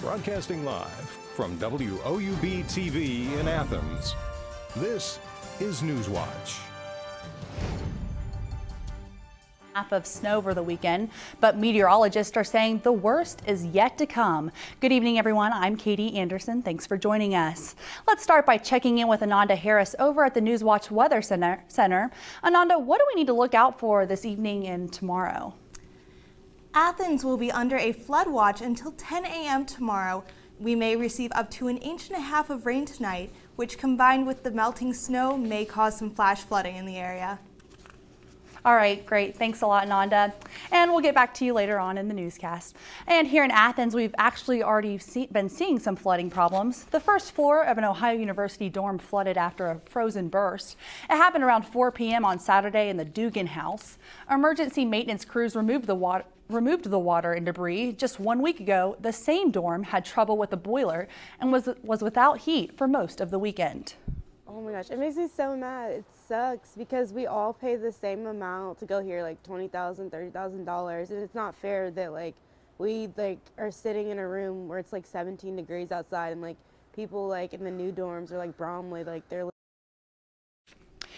Broadcasting live from WOUB TV in Athens, this is Newswatch. Half of snow over the weekend, but meteorologists are saying the worst is yet to come. Good evening, everyone. I'm Katie Anderson. Thanks for joining us. Let's start by checking in with Ananda Harris over at the Newswatch Weather Center. Ananda, what do we need to look out for this evening and tomorrow? Athens will be under a flood watch until 10 a.m. tomorrow. We may receive up to 1.5 inches of rain tonight, which combined with the melting snow may cause some flash flooding in the area. All right, great. Thanks a lot, Nanda. And we'll get back to you later on in the newscast. And here in Athens, we've actually already been seeing some flooding problems. The first floor of an Ohio University dorm flooded after a frozen burst. It happened around 4 p.m. on Saturday in the Dugan house. Emergency maintenance crews removed the water and debris. Just 1 week ago, the same dorm had trouble with the boiler and was without heat for most of the weekend. Oh my gosh, it makes me so mad. It sucks because we all pay the same amount to go here, like $20,000, $30,000, and it's not fair that we are sitting in a room where it's like 17 degrees outside, and people in the new dorms or Bromley, they're.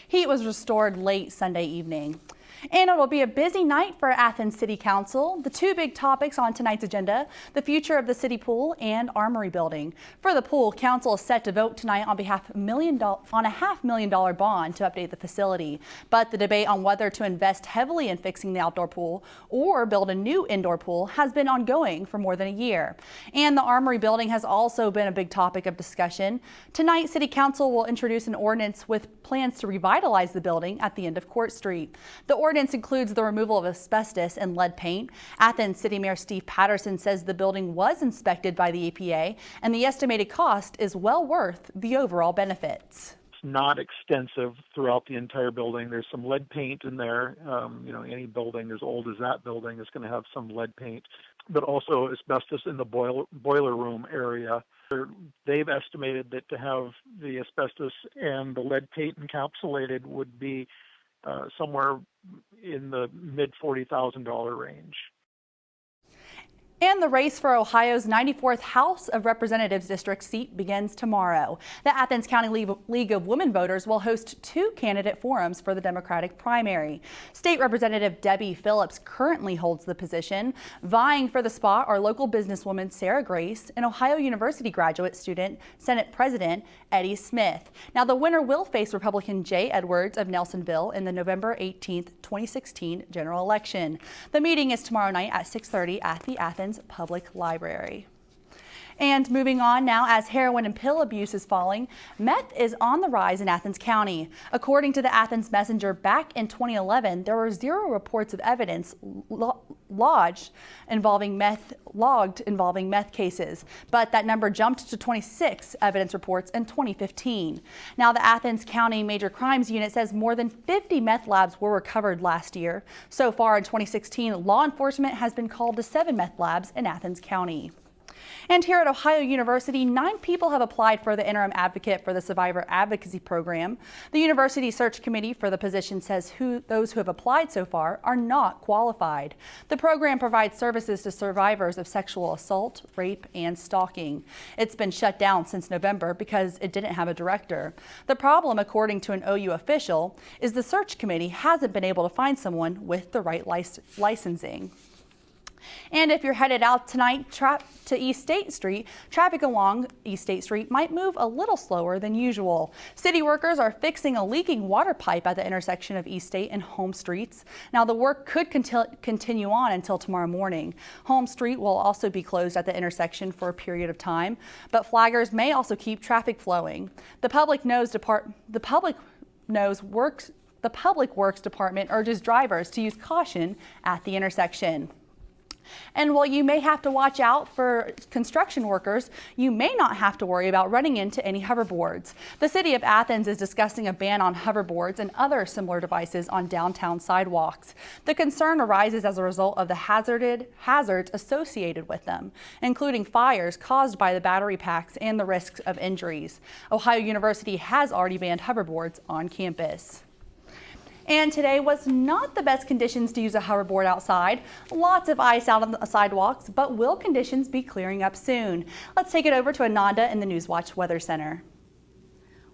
Heat was restored late Sunday evening. And it will be a busy night for Athens City council. The two big topics on tonight's agenda, the future of the city pool and Armory building. For the pool, council is set to vote tonight on a $500,000 bond to update the facility. But the debate on whether to invest heavily in fixing the outdoor pool or build a new indoor pool has been ongoing for more than a year. And the Armory building has also been a big topic of discussion. Tonight, city council will introduce an ordinance with plans to revitalize the building at the end of Court Street. The ordinance includes the removal of asbestos and lead paint. Athens City Mayor Steve Patterson says the building was inspected by the EPA and the estimated cost is well worth the overall benefits. It's not extensive throughout the entire building. There's some lead paint in there. Any building as old as that building is going to have some lead paint, but also asbestos in the boiler room area. They've estimated that to have the asbestos and the lead paint encapsulated would be somewhere in the mid $40,000 range. And the race for Ohio's 94th House of Representatives district seat begins tomorrow. The Athens County League of Women Voters will host 2 candidate forums for the Democratic primary. State Representative Debbie Phillips currently holds the position. Vying for the spot are local businesswoman Sarah Grace and Ohio University graduate student, Senate President Eddie Smith. Now, the winner will face Republican Jay Edwards of Nelsonville in the November 18th, 2016 general election. The meeting is tomorrow night at 6:30 at the Athens Public Library. And moving on now, as heroin and pill abuse is falling, meth is on the rise in Athens County. According to the Athens Messenger, back in 2011, there were 0 reports of evidence logged involving meth cases, but that number jumped to 26 evidence reports in 2015. Now, the Athens County Major Crimes Unit says more than 50 meth labs were recovered last year. So far in 2016, law enforcement has been called to 7 meth labs in Athens County. And here at Ohio University, 9 people have applied for the interim advocate for the Survivor Advocacy Program. The university search committee for the position says those who have applied so far are not qualified. The program provides services to survivors of sexual assault, rape, and stalking. It's been shut down since November because it didn't have a director. The problem, according to an OU official, is the search committee hasn't been able to find someone with the right licensing. And if you're headed out tonight to East State Street, traffic along East State Street might move a little slower than usual. City workers are fixing a leaking water pipe at the intersection of East State and Home Streets. Now, the work could continue on until tomorrow morning. Home Street will also be closed at the intersection for a period of time, but flaggers may also keep traffic flowing. The Public Works Department urges drivers to use caution at the intersection. And while you may have to watch out for construction workers, you may not have to worry about running into any hoverboards. The city of Athens is discussing a ban on hoverboards and other similar devices on downtown sidewalks. The concern arises as a result of the hazards associated with them, including fires caused by the battery packs and the risks of injuries. Ohio University has already banned hoverboards on campus. And today was not the best conditions to use a hoverboard outside. Lots of ice out on the sidewalks, but will conditions be clearing up soon? Let's take it over to Ananda in the Newswatch Weather Center.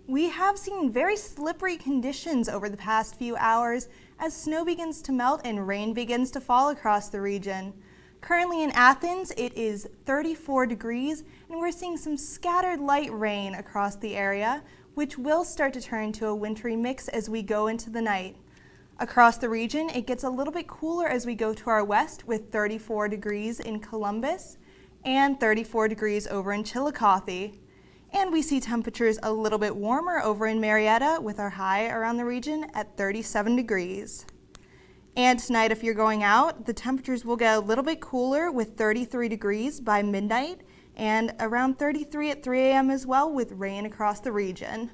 We have seen very slippery conditions over the past few hours as snow begins to melt and rain begins to fall across the region. Currently in Athens, it is 34 degrees, and we're seeing some scattered light rain across the area, which will start to turn to a wintry mix as we go into the night. Across the region, it gets a little bit cooler as we go to our west with 34 degrees in Columbus and 34 degrees over in Chillicothe. And we see temperatures a little bit warmer over in Marietta with our high around the region at 37 degrees. And tonight, if you're going out, the temperatures will get a little bit cooler with 33 degrees by midnight and around 33 at 3 a.m. as well with rain across the region.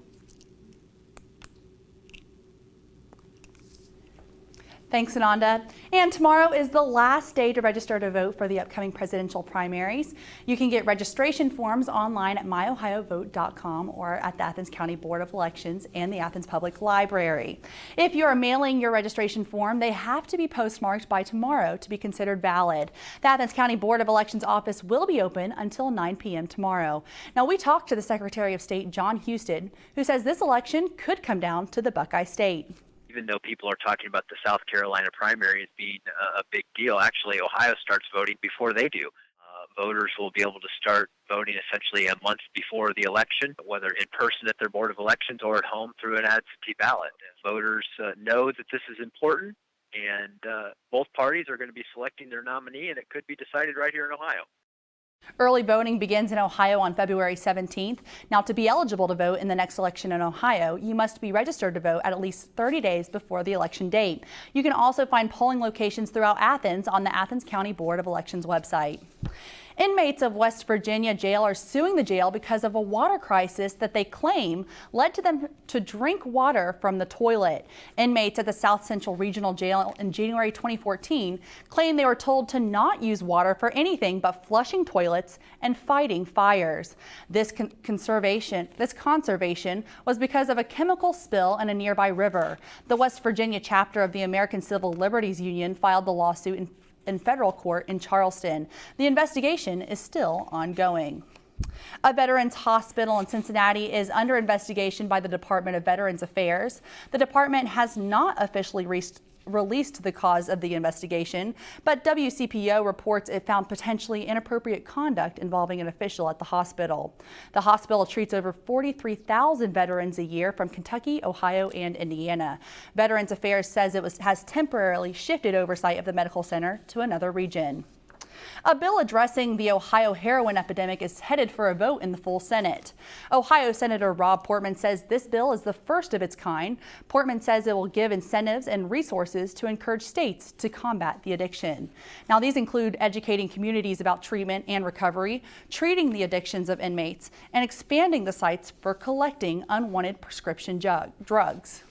Thanks, Ananda. And tomorrow is the last day to register to vote for the upcoming presidential primaries. You can get registration forms online at myohiovote.com or at the Athens County Board of Elections and the Athens Public Library. If you are mailing your registration form, they have to be postmarked by tomorrow to be considered valid. The Athens County Board of Elections office will be open until 9 p.m. tomorrow. Now, we talked to the Secretary of State, John Houston, who says this election could come down to the Buckeye State. Even though people are talking about the South Carolina primary as being a big deal, actually Ohio starts voting before they do. Voters will be able to start voting essentially a month before the election, whether in person at their Board of Elections or at home through an absentee ballot. Voters know that this is important, and both parties are going to be selecting their nominee, and it could be decided right here in Ohio. Early voting begins in Ohio on February 17th. Now, to be eligible to vote in the next election in Ohio, you must be registered to vote at least 30 days before the election date. You can also find polling locations throughout Athens on the Athens County Board of Elections website. Inmates of West Virginia jail are suing the jail because of a water crisis that they claim led to them to drink water from the toilet. Inmates at the South Central Regional Jail in January 2014 claimed they were told to not use water for anything but flushing toilets and fighting fires. This conservation was because of a chemical spill in a nearby river. The West Virginia chapter of the American Civil Liberties Union filed the lawsuit in federal court in Charleston. The investigation is still ongoing. A veterans hospital in Cincinnati is under investigation by the Department of Veterans Affairs. The department has not officially released the cause of the investigation, but WCPO reports it found potentially inappropriate conduct involving an official at the hospital. The hospital treats over 43,000 veterans a year from Kentucky, Ohio, and Indiana. Veterans Affairs says it has temporarily shifted oversight of the medical center to another region. A bill addressing the Ohio heroin epidemic is headed for a vote in the full Senate. Ohio Senator Rob Portman says this bill is the first of its kind. Portman says it will give incentives and resources to encourage states to combat the addiction. Now, these include educating communities about treatment and recovery, treating the addictions of inmates, and expanding the sites for collecting unwanted prescription drugs.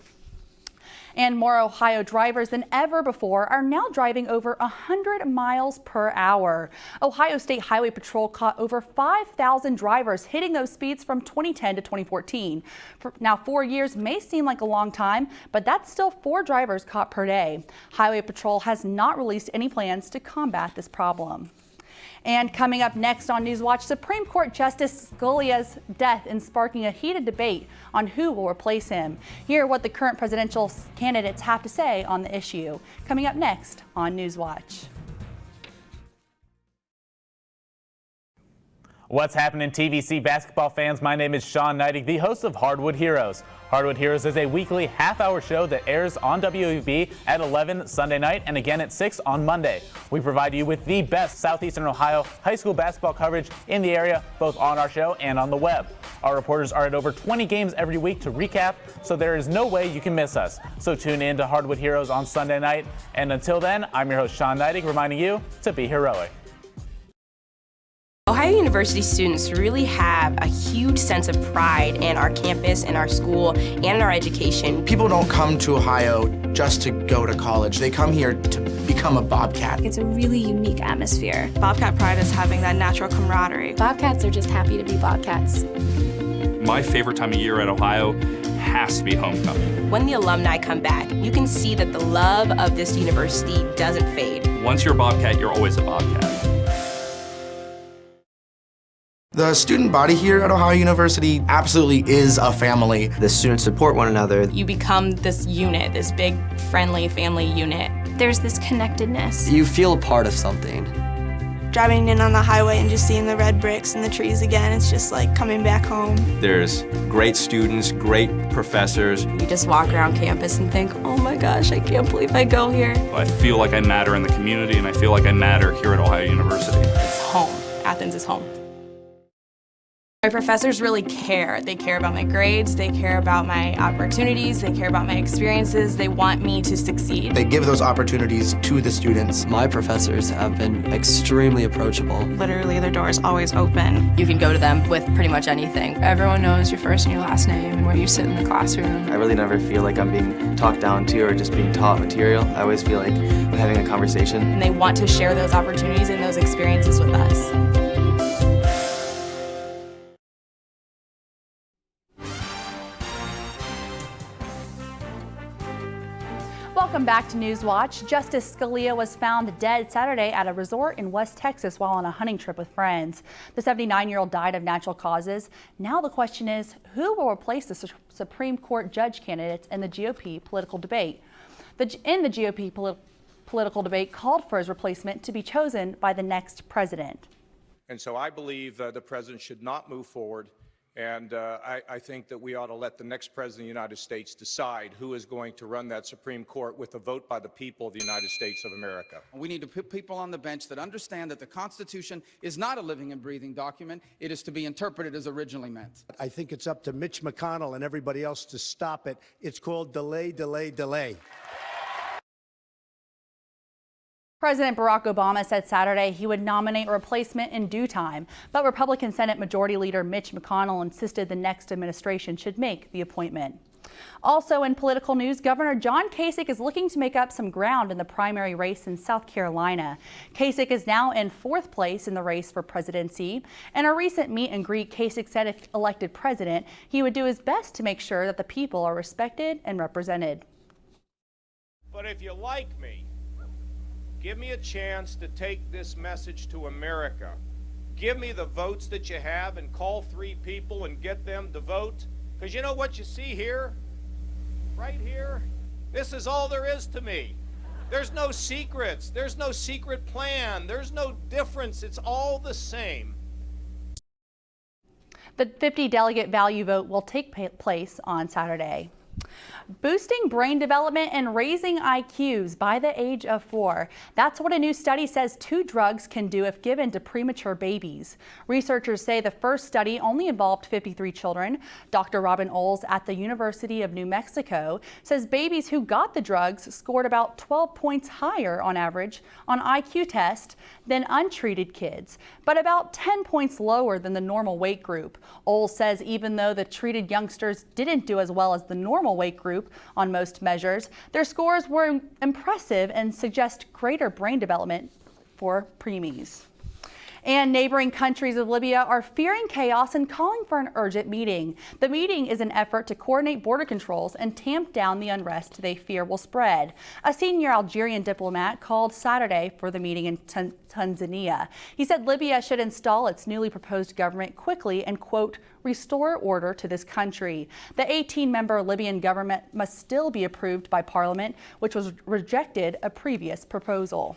And more Ohio drivers than ever before are now driving over 100 miles per hour. Ohio State Highway Patrol caught over 5,000 drivers hitting those speeds from 2010 to 2014. Now, 4 years may seem like a long time, but that's still 4 drivers caught per day. Highway Patrol has not released any plans to combat this problem. And coming up next on Newswatch, Supreme Court Justice Scalia's death is sparking a heated debate on who will replace him. Hear what the current presidential candidates have to say on the issue. Coming up next on Newswatch. What's happening, TVC basketball fans? My name is Sean Neidig, the host of Hardwood Heroes. Hardwood Heroes is a weekly half-hour show that airs on WOUB at 11 Sunday night and again at 6 on Monday. We provide you with the best Southeastern Ohio high school basketball coverage in the area, both on our show and on the web. Our reporters are at over 20 games every week to recap, so there is no way you can miss us. So tune in to Hardwood Heroes on Sunday night. And until then, I'm your host, Sean Neidig, reminding you to be heroic. Ohio University students really have a huge sense of pride in our campus, in our school, and in our education. People don't come to Ohio just to go to college. They come here to become a Bobcat. It's a really unique atmosphere. Bobcat pride is having that natural camaraderie. Bobcats are just happy to be Bobcats. My favorite time of year at Ohio has to be homecoming. When the alumni come back, you can see that the love of this university doesn't fade. Once you're a Bobcat, you're always a Bobcat. The student body here at Ohio University absolutely is a family. The students support one another. You become this unit, this big, friendly family unit. There's this connectedness. You feel a part of something. Driving in on the highway and just seeing the red bricks and the trees again, it's just like coming back home. There's great students, great professors. You just walk around campus and think, oh my gosh, I can't believe I go here. I feel like I matter in the community, and I feel like I matter here at Ohio University. It's home. Athens is home. My professors really care. They care about my grades, they care about my opportunities, they care about my experiences, they want me to succeed. They give those opportunities to the students. My professors have been extremely approachable. Literally, their door is always open. You can go to them with pretty much anything. Everyone knows your first and your last name and where you sit in the classroom. I really never feel like I'm being talked down to or just being taught material. I always feel like I'm having a conversation. And they want to share those opportunities and those experiences with us. Welcome back to Newswatch. Justice Scalia was found dead Saturday at a resort in West Texas while on a hunting trip with friends. The 79-year-old died of natural causes. Now the question is, who will replace the Supreme Court judge candidates in the GOP political debate? In the GOP political debate called for his replacement to be chosen by the next president. And so I believe the president should not move forward. And I think that we ought to let the next president of the United States decide who is going to run that Supreme Court with a vote by the people of the United States of America. We need to put people on the bench that understand that the Constitution is not a living and breathing document. It is to be interpreted as originally meant. I think it's up to Mitch McConnell and everybody else to stop it. It's called delay, delay, delay. President Barack Obama said Saturday he would nominate a replacement in due time, but Republican Senate Majority Leader Mitch McConnell insisted the next administration should make the appointment. Also in political news, Governor John Kasich is looking to make up some ground in the primary race in South Carolina. Kasich is now in 4th place in the race for presidency. In a recent meet and greet, Kasich said if elected president, he would do his best to make sure that the people are respected and represented. But if you like me, give me a chance to take this message to America. Give me the votes that you have and call 3 people and get them to vote. Because you know what you see here? Right here? This is all there is to me. There's no secrets. There's no secret plan. There's no difference. It's all the same. The 50-delegate value vote will take place on Saturday. Boosting brain development and raising IQs by the age of 4. That's what a new study says 2 drugs can do if given to premature babies. Researchers say the first study only involved 53 children. Dr. Robin Oles at the University of New Mexico says babies who got the drugs scored about 12 points higher on average on IQ tests than untreated kids, but about 10 points lower than the normal weight group. Oles says even though the treated youngsters didn't do as well as the normal weight group on most measures, their scores were impressive and suggest greater brain development for preemies. And neighboring countries of Libya are fearing chaos and calling for an urgent meeting. The meeting is an effort to coordinate border controls and tamp down the unrest they fear will spread. A senior Algerian diplomat called Saturday for the meeting in Tanzania. He said Libya should install its newly proposed government quickly and, quote, restore order to this country. The 18-member Libyan government must still be approved by Parliament, which was rejected a previous proposal.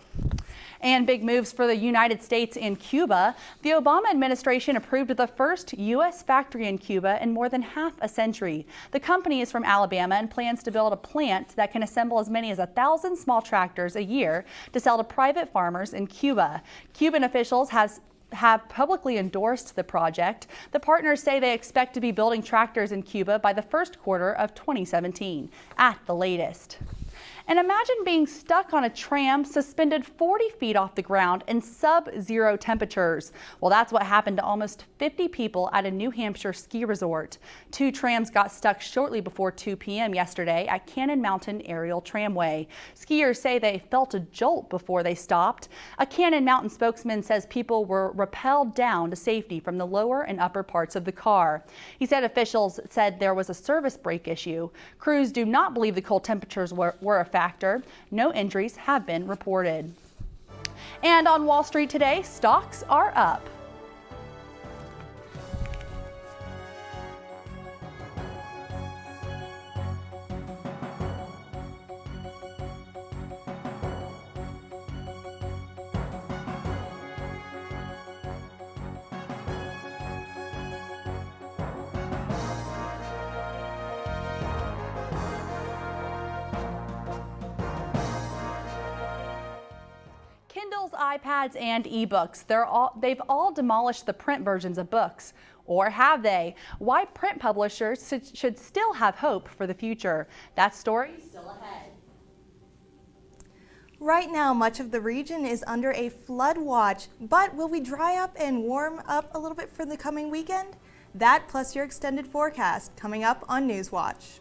And big moves for the United States in Cuba. The Obama administration approved the first U.S. factory in Cuba in more than half a century. The company is from Alabama and plans to build a plant that can assemble as many as 1,000 small tractors a year to sell to private farmers in Cuba. Cuban officials have publicly endorsed the project. The partners say they expect to be building tractors in Cuba by the first quarter of 2017 at the latest. And imagine being stuck on a tram suspended 40 feet off the ground in sub-zero temperatures. Well, that's what happened to almost 50 people at a New Hampshire ski resort. 2 trams got stuck shortly before 2 p.m. yesterday at Cannon Mountain Aerial Tramway. Skiers say they felt a jolt before they stopped. A Cannon Mountain spokesman says people were rappelled down to safety from the lower and upper parts of the car. He said officials said there was a service brake issue. Crews do not believe the cold temperatures were a factor. No injuries have been reported. And on Wall Street today, stocks are up. Kindles, iPads, and ebooks, they've all demolished the print versions of books. Or have they? Why print publishers should still have hope for the future. That story is still ahead. Right now, much of the region is under a flood watch, but will we dry up and warm up a little bit for the coming weekend? That plus your extended forecast coming up on Newswatch.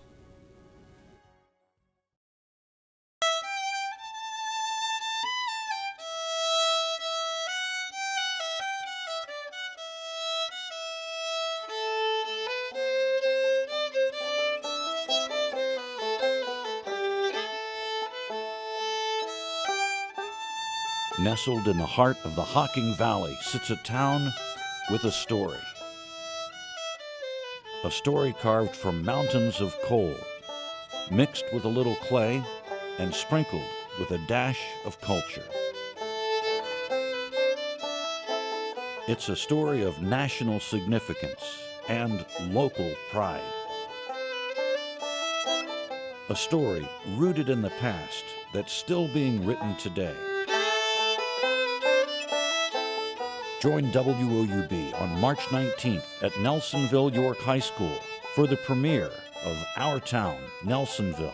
Nestled in the heart of the Hocking Valley sits a town with a story. A story carved from mountains of coal, mixed with a little clay and sprinkled with a dash of culture. It's a story of national significance and local pride. A story rooted in the past that's still being written today. Join WOUB on March 19th at Nelsonville York High School for the premiere of Our Town, Nelsonville.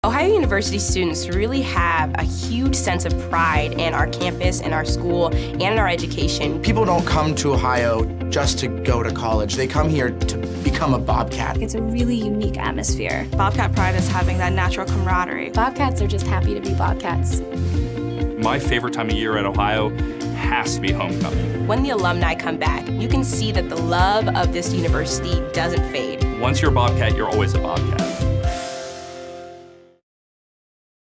Ohio University students really have a huge sense of pride in our campus, in our school, and in our education. People don't come to Ohio just to go to college. They come here to become a Bobcat. It's a really unique atmosphere. Bobcat pride is having that natural camaraderie. Bobcats are just happy to be Bobcats. My favorite time of year at Ohio has to be homecoming. When the alumni come back, you can see that the love of this university doesn't fade. Once you're a Bobcat, you're always a Bobcat.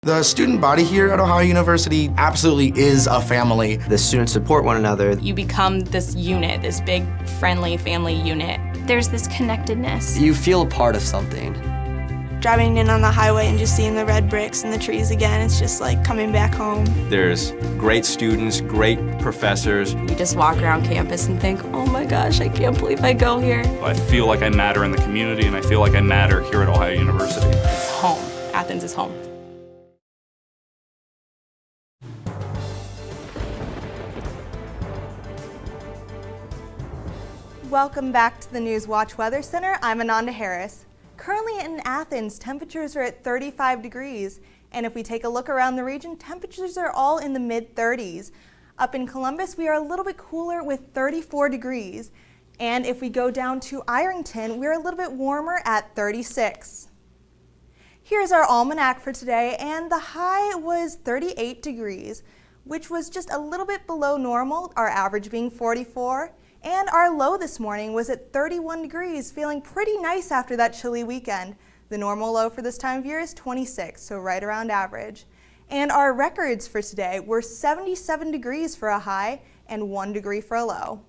The student body here at Ohio University absolutely is a family. The students support one another. You become this unit, this big, friendly family unit. There's this connectedness. You feel a part of something. Driving in on the highway and just seeing the red bricks and the trees again, it's just like coming back home. There's great students, great professors. You just walk around campus and think, oh my gosh, I can't believe I go here. I feel like I matter in the community, and I feel like I matter here at Ohio University. It's home. Athens is home. Welcome back to the Newswatch Weather Center. I'm Ananda Harris. Currently in Athens, temperatures are at 35 degrees. And if we take a look around the region, temperatures are all in the mid-30s. Up in Columbus, we are a little bit cooler with 34 degrees. And if we go down to Ironton, we're a little bit warmer at 36. Here's our almanac for today, and the high was 38 degrees, which was just a little bit below normal, our average being 44. And our low this morning was at 31 degrees, feeling pretty nice after that chilly weekend. The normal low for this time of year is 26, so right around average. And our records for today were 77 degrees for a high and 1 degree for a low.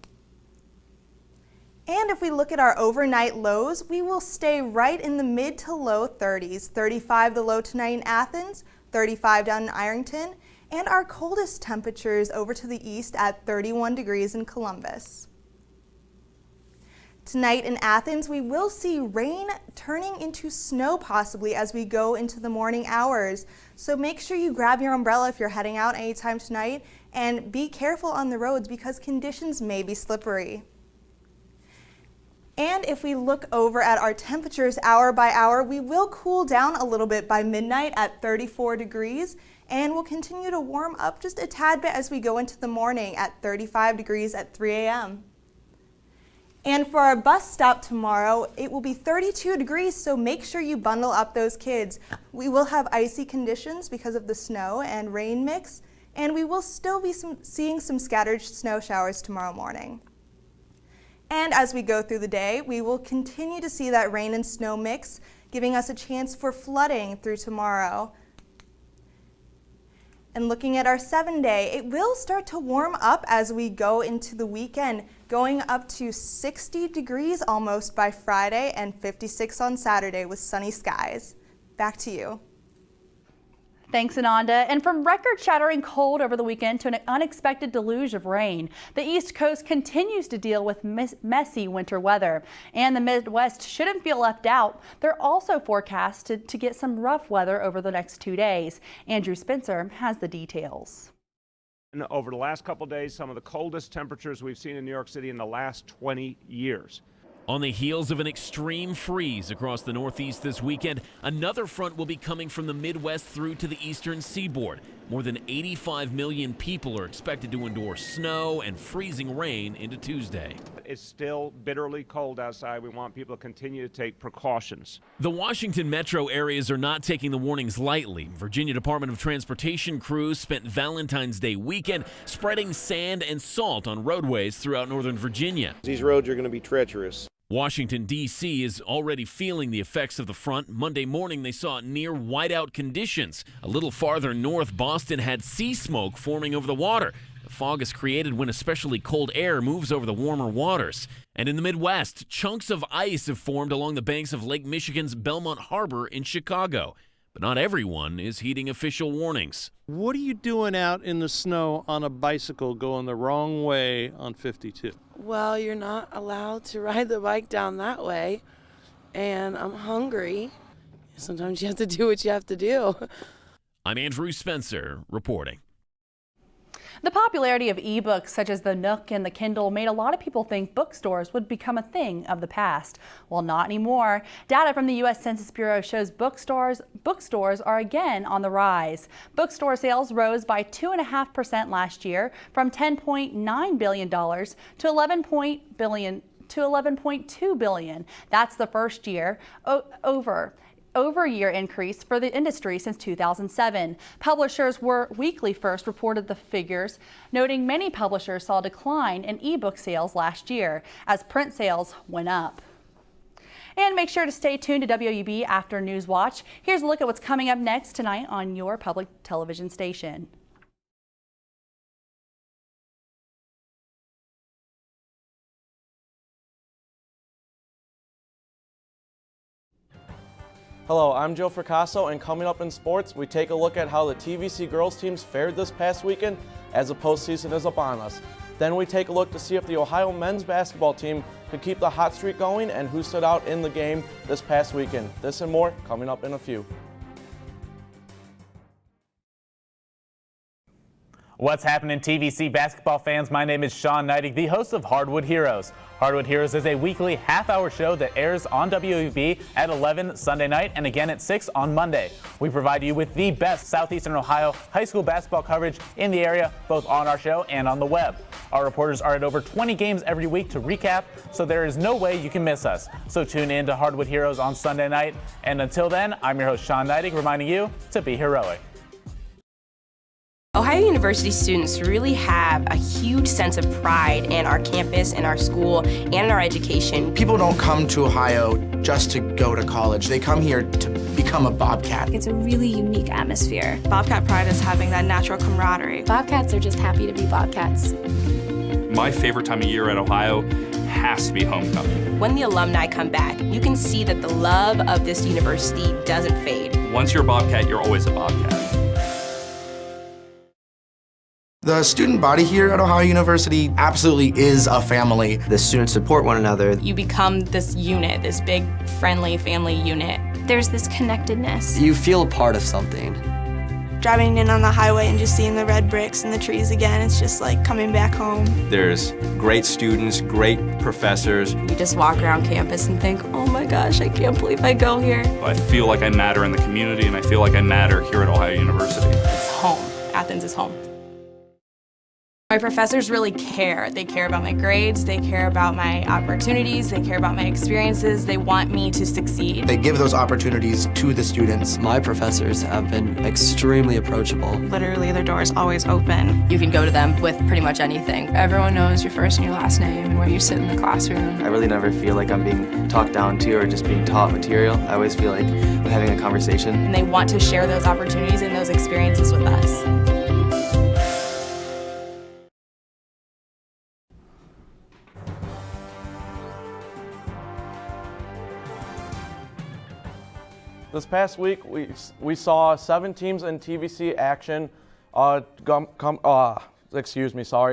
And if we look at our overnight lows, we will stay right in the mid to low 30s. 35 the low tonight in Athens, 35 down in Ironton, and our coldest temperatures over to the east at 31 degrees in Columbus. Tonight in Athens, we will see rain turning into snow possibly as we go into the morning hours. So make sure you grab your umbrella if you're heading out anytime tonight, and be careful on the roads because conditions may be slippery. And if we look over at our temperatures hour by hour, we will cool down a little bit by midnight at 34 degrees, and we'll continue to warm up just a tad bit as we go into the morning at 35 degrees at 3 a.m. And for our bus stop tomorrow, it will be 32 degrees, so make sure you bundle up those kids. We will have icy conditions because of the snow and rain mix, and we will still be seeing some scattered snow showers tomorrow morning. And as we go through the day, we will continue to see that rain and snow mix, giving us a chance for flooding through tomorrow. And looking at our 7-day, it will start to warm up as we go into the weekend, going up to 60 degrees almost by Friday and 56 on Saturday with sunny skies. Back to you. Thanks, Ananda. And from record-shattering cold over the weekend to an unexpected deluge of rain, the East Coast continues to deal with messy winter weather. And the Midwest shouldn't feel left out. They're also forecasted to get some rough weather over the next 2 days. Andrew Spencer has the details. And over the last couple days, some of the coldest temperatures we've seen in New York City in the last 20 years. On the heels of an extreme freeze across the Northeast this weekend, another front will be coming from the Midwest through to the eastern seaboard. More than 85 million people are expected to endure snow and freezing rain into Tuesday. It's still bitterly cold outside. We want people to continue to take precautions. The Washington metro areas are not taking the warnings lightly. Virginia Department of Transportation crews spent Valentine's Day weekend spreading sand and salt on roadways throughout northern Virginia. These roads are going to be treacherous. Washington, D.C. is already feeling the effects of the front. Monday morning, they saw near whiteout conditions. A little farther north, Boston had sea smoke forming over the water. The fog is created when especially cold air moves over the warmer waters. And in the Midwest, chunks of ice have formed along the banks of Lake Michigan's Belmont Harbor in Chicago. But not everyone is heeding official warnings. What are you doing out in the snow on a bicycle going the wrong way on 52? Well, you're not allowed to ride the bike down that way, and I'm hungry. Sometimes you have to do what you have to do. I'm Andrew Spencer reporting. The popularity of ebooks such as the Nook and the Kindle made a lot of people think bookstores would become a thing of the past. Well, not anymore. Data from the U.S. Census Bureau shows bookstores are again on the rise. Bookstore sales rose by 2.5% last year, from $10.9 billion to $11.2 billion. That's the first year over-year increase for the industry since 2007. Publishers were Weekly first reported the figures, noting many publishers saw a decline in ebook sales last year as print sales went up. And make sure to stay tuned to WOUB after Newswatch. Here's a look at what's coming up next tonight on your public television station. Hello, I'm Joe Fracasso, and coming up in sports, we take a look at how the TVC girls teams fared this past weekend as the postseason is upon us. Then we take a look to see if the Ohio men's basketball team could keep the hot streak going and who stood out in the game this past weekend. This and more coming up in a few. What's happening, TVC basketball fans? My name is Sean Neidig, the host of Hardwood Heroes. Hardwood Heroes is a weekly half-hour show that airs on WOUB at 11 Sunday night and again at 6 on Monday. We provide you with the best Southeastern Ohio high school basketball coverage in the area, both on our show and on the web. Our reporters are at over 20 games every week to recap, so there is no way you can miss us. So tune in to Hardwood Heroes on Sunday night. And until then, I'm your host, Sean Neidig, reminding you to be heroic. Ohio University students really have a huge sense of pride in our campus, in our school, and in our education. People don't come to Ohio just to go to college. They come here to become a Bobcat. It's a really unique atmosphere. Bobcat pride is having that natural camaraderie. Bobcats are just happy to be Bobcats. My favorite time of year at Ohio has to be homecoming. When the alumni come back, you can see that the love of this university doesn't fade. Once you're a Bobcat, you're always a Bobcat. The student body here at Ohio University absolutely is a family. The students support one another. You become this unit, this big, friendly family unit. There's this connectedness. You feel a part of something. Driving in on the highway and just seeing the red bricks and the trees again, it's just like coming back home. There's great students, great professors. You just walk around campus and think, oh my gosh, I can't believe I go here. I feel like I matter in the community, and I feel like I matter here at Ohio University. It's home. Athens is home. My professors really care. They care about my grades, they care about my opportunities, they care about my experiences, they want me to succeed. They give those opportunities to the students. My professors have been extremely approachable. Literally, their door is always open. You can go to them with pretty much anything. Everyone knows your first and your last name and where you sit in the classroom. I really never feel like I'm being talked down to or just being taught material. I always feel like I'm having a conversation. And they want to share those opportunities and those experiences with us. This past week, we saw 7 teams in TVC action.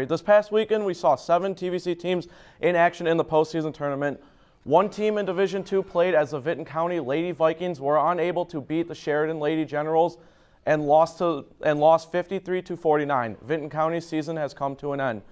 This past weekend, we saw 7 TVC teams in action in the postseason tournament. 1 team in Division II played as the Vinton County Lady Vikings were unable to beat the Sheridan Lady Generals and lost 53-49. Vinton County's season has come to an end.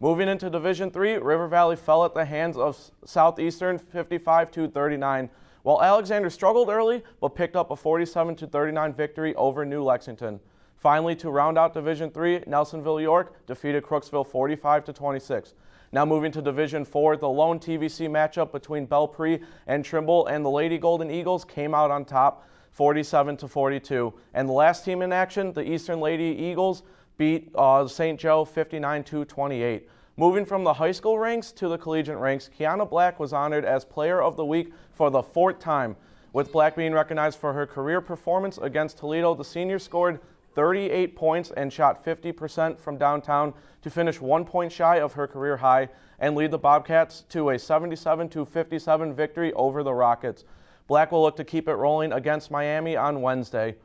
Moving into Division III, River Valley fell at the hands of Southeastern 55-39. While Alexander struggled early, but picked up a 47-39 victory over New Lexington. Finally, to round out Division III, Nelsonville York defeated Crooksville 45-26. Now moving to Division IV, the lone TVC matchup between Belpre and Trimble and the Lady Golden Eagles came out on top 47-42. And the last team in action, the Eastern Lady Eagles, beat St. Joe 59-28. Moving from the high school ranks to the collegiate ranks, Kiana Black was honored as Player of the Week for the 4th time. With Black being recognized for her career performance against Toledo, the senior scored 38 points and shot 50% from downtown to finish 1 point shy of her career high and lead the Bobcats to a 77-57 victory over the Rockets. Black will look to keep it rolling against Miami on Wednesday.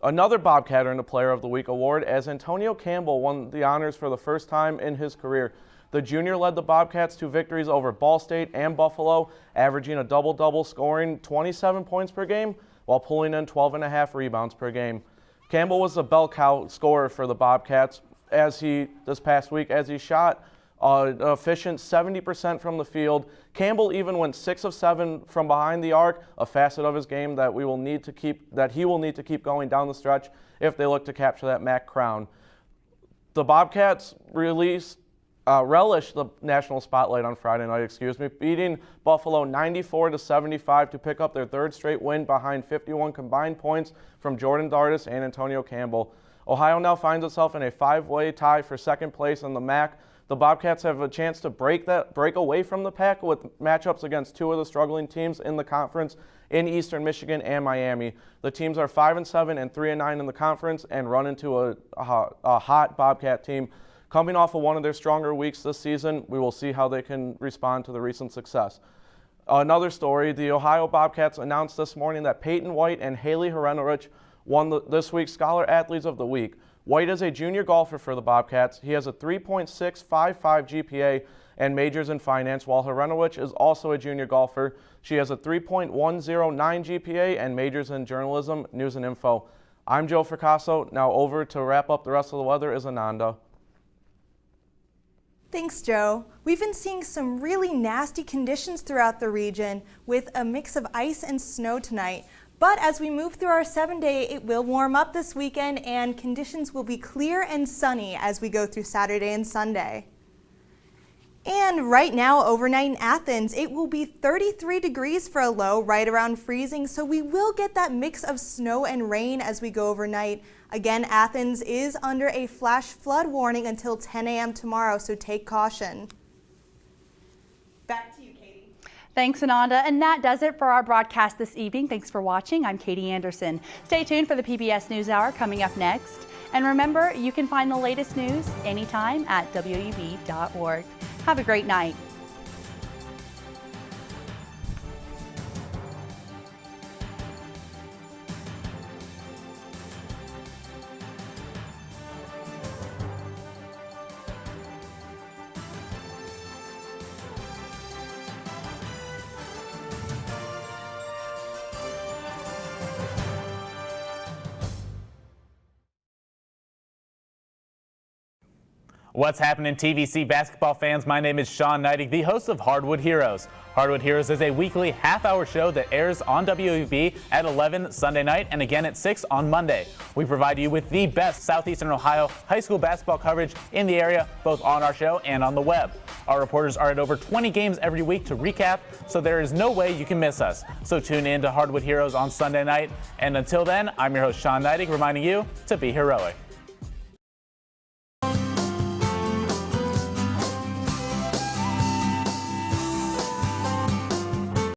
Another Bobcat earned a Player of the Week award as Antonio Campbell won the honors for the first time in his career. The junior led the Bobcats to victories over Ball State and Buffalo, averaging a double-double, scoring 27 points per game while pulling in 12.5 rebounds per game. Campbell was the bell cow scorer for the Bobcats this past week as he shot an efficient 70% from the field. Campbell even went 6 of 7 from behind the arc, a facet of his game that he will need to keep going down the stretch if they look to capture that MAC crown. The Bobcats relished the national spotlight on Friday night, beating Buffalo 94-75 to pick up their 3rd straight win behind 51 combined points from Jordan Dardis and Antonio Campbell. Ohio now finds itself in a 5-way tie for 2nd place in the MAC. The Bobcats have a chance to break away from the pack with matchups against 2 of the struggling teams in the conference in Eastern Michigan and Miami. The teams are 5-7 and 3-9 in the conference and run into a hot Bobcat team. Coming off of one of their stronger weeks this season, we will see how they can respond to the recent success. Another story, the Ohio Bobcats announced this morning that Peyton White and Haley Herenorich won this week's Scholar Athletes of the Week. White is a junior golfer for the Bobcats. He has a 3.655 GPA and majors in finance, while Herenorich is also a junior golfer. She has a 3.109 GPA and majors in journalism, news, and info. I'm Joe Fracasso. Now over to wrap up the rest of the weather is Ananda. Thanks, Joe. We've been seeing some really nasty conditions throughout the region with a mix of ice and snow tonight. But as we move through our 7-day, it will warm up this weekend and conditions will be clear and sunny as we go through Saturday and Sunday. And right now, overnight in Athens, it will be 33 degrees for a low, right around freezing, so we will get that mix of snow and rain as we go overnight. Again, Athens is under a flash flood warning until 10 a.m. tomorrow, so take caution. Back to you, Katie. Thanks, Ananda. And that does it for our broadcast this evening. Thanks for watching. I'm Katie Anderson. Stay tuned for the PBS NewsHour coming up next. And remember, you can find the latest news anytime at WOUB.org. Have a great night. What's happening, TVC basketball fans? My name is Sean Neidig, the host of Hardwood Heroes. Hardwood Heroes is a weekly half-hour show that airs on WOUB at 11 Sunday night and again at 6 on Monday. We provide you with the best Southeastern Ohio high school basketball coverage in the area, both on our show and on the web. Our reporters are at over 20 games every week to recap, so there is no way you can miss us. So tune in to Hardwood Heroes on Sunday night. And until then, I'm your host, Sean Neidig, reminding you to be heroic.